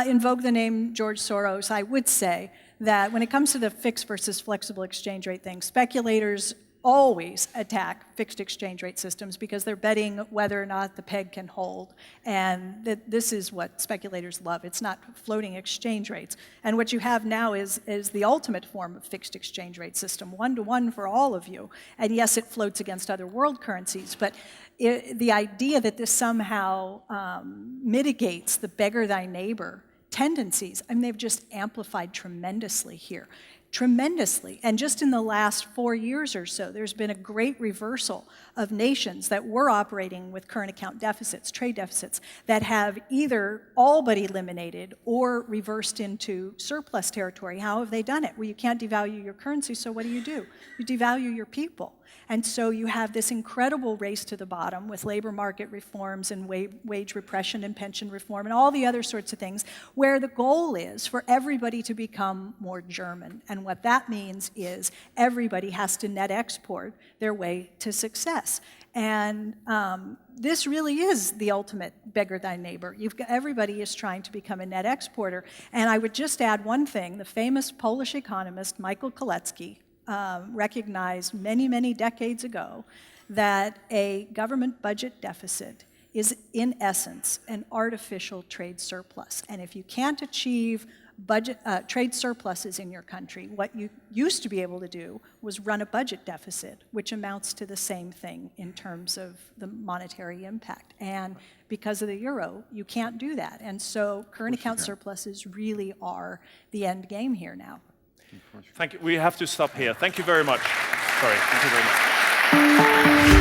invoke the name George Soros. I would say that when it comes to the fixed versus flexible exchange rate thing, speculators always attack fixed exchange rate systems because they're betting whether or not the peg can hold. And this is what speculators love. It's not floating exchange rates. And what you have now is the ultimate form of fixed exchange rate system, one-to-one for all of you. And yes, it floats against other world currencies, but the idea that this somehow mitigates the beggar thy neighbor tendencies, I mean, they've just amplified tremendously here. Tremendously. And just in the last 4 years or so, there's been a great reversal of nations that were operating with current account deficits, trade deficits, that have either all but eliminated or reversed into surplus territory. How have they done it? Well, you can't devalue your currency, so what do? You devalue your people. And so you have this incredible race to the bottom with labor market reforms and wage repression and pension reform and all the other sorts of things, where the goal is for everybody to become more German. And what that means is everybody has to net export their way to success. And this really is the ultimate beggar thy neighbor. Everybody is trying to become a net exporter. And I would just add one thing. The famous Polish economist Michael Kalecki recognized many, many decades ago that a government budget deficit is, in essence, an artificial trade surplus. And if you can't achieve trade surpluses in your country, what you used to be able to do was run a budget deficit, which amounts to the same thing in terms of the monetary impact. And because of the euro, you can't do that. And so current account surpluses really are the end game here now. Thank you. We have to stop here. Thank you very much. Sorry. Thank you very much.